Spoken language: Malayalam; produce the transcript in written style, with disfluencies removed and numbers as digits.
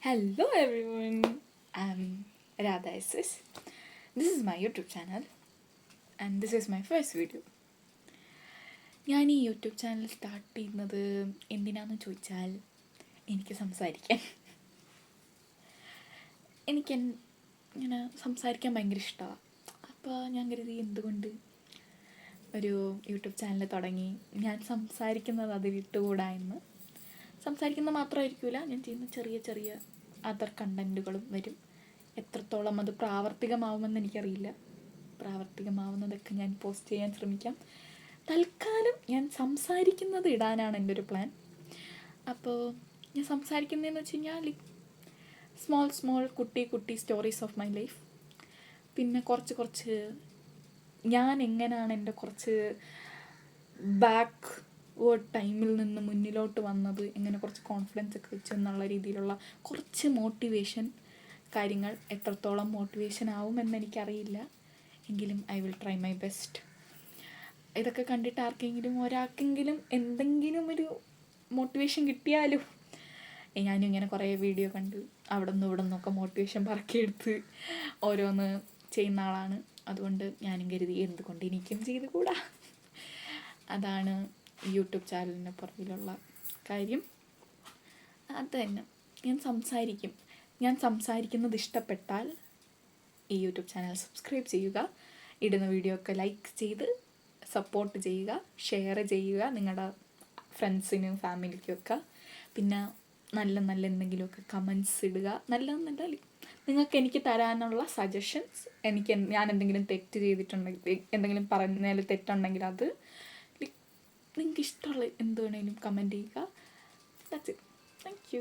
Hello everyone, I'm Radha SS. This is my YouTube channel and this is my first video. ഞാൻ ഈ യൂട്യൂബ് ചാനൽ സ്റ്റാർട്ട് ചെയ്യുന്നത് എന്തിനാണെന്ന് ചോദിച്ചാൽ എനിക്ക് സംസാരിക്കാൻ ഇങ്ങനെ സംസാരിക്കാൻ ഭയങ്കര ഇഷ്ടമാണ്. അപ്പോൾ ഞാൻ കരുതി എന്തുകൊണ്ട് ഒരു യൂട്യൂബ് ചാനൽ തുടങ്ങി ഞാൻ സംസാരിക്കുന്നത് അതിൽ ഇട്ടുകൂടാ എന്ന്. സംസാരിക്കുന്നത് മാത്രമായിരിക്കില്ല, ഞാൻ ചെയ്യുന്ന ചെറിയ ചെറിയ അതർ കണ്ടൻറ്റുകളും വരും. എത്രത്തോളം അത് പ്രാവർത്തികമാവുമെന്ന് എനിക്കറിയില്ല. പ്രാവർത്തികമാവുന്നതൊക്കെ ഞാൻ പോസ്റ്റ് ചെയ്യാൻ ശ്രമിക്കാം. തൽക്കാലം ഞാൻ സംസാരിക്കുന്നത് ഇടാനാണ് എൻ്റെ ഒരു പ്ലാൻ. അപ്പോൾ ഞാൻ സംസാരിക്കുന്നതെന്ന് വെച്ച് കഴിഞ്ഞാൽ സ്മോൾ കുട്ടി സ്റ്റോറീസ് ഓഫ് മൈ ലൈഫ്. പിന്നെ കുറച്ച് ഞാൻ എങ്ങനെയാണ് എൻ്റെ കുറച്ച് ബാക്ക് വേർഡ് ടൈമിൽ നിന്ന് മുന്നിലോട്ട് വന്നത്, എങ്ങനെ കുറച്ച് കോൺഫിഡൻസ് ഒക്കെ വെച്ച് എന്നുള്ള രീതിയിലുള്ള കുറച്ച് മോട്ടിവേഷൻ കാര്യങ്ങൾ. എത്രത്തോളം മോട്ടിവേഷൻ ആവുമെന്ന് എനിക്കറിയില്ല, എങ്കിലും I will try my best. ഇതൊക്കെ കണ്ടിട്ട് ഒരാൾക്കെങ്കിലും എന്തെങ്കിലും ഒരു മോട്ടിവേഷൻ കിട്ടിയാലും. ഞാനും ഇങ്ങനെ കുറേ വീഡിയോ കണ്ട് അവിടെ നിന്നൊക്കെ മോട്ടിവേഷൻ പറക്കിയെടുത്ത് ഓരോന്ന് ചെയ്യുന്ന ആളാണ്. അതുകൊണ്ട് ഞാനും കരുതി എന്തുകൊണ്ട് എനിക്കും ചെയ്തുകൂടാ. അതാണ് യൂട്യൂബ് ചാനലിന് പുറകിലുള്ള കാര്യം. അത് തന്നെ, ഞാൻ സംസാരിക്കുന്നത് ഇഷ്ടപ്പെട്ടാൽ ഈ യൂട്യൂബ് ചാനൽ സബ്സ്ക്രൈബ് ചെയ്യുക, ഇടുന്ന വീഡിയോ ഒക്കെ ലൈക്ക് ചെയ്ത് സപ്പോർട്ട് ചെയ്യുക, ഷെയർ ചെയ്യുക നിങ്ങളുടെ ഫ്രണ്ട്സിനും ഫാമിലിക്കൊക്കെ. പിന്നെ നല്ല എന്തെങ്കിലുമൊക്കെ കമൻസ് ഇടുക. നല്ലതെന്നല്ല, നിങ്ങൾക്ക് എനിക്ക് തരാനുള്ള സജഷൻസ്. ഞാൻ എന്തെങ്കിലും തെറ്റ് ചെയ്തിട്ടുണ്ടെങ്കിൽ, എന്തെങ്കിലും പറഞ്ഞാൽ തെറ്റുണ്ടെങ്കിൽ അത് നിങ്ങൾക്ക് ഇഷ്ടമുള്ള എന്ത് വേണേലും കമൻറ്റ് ചെയ്യുക. That's it. Thank you.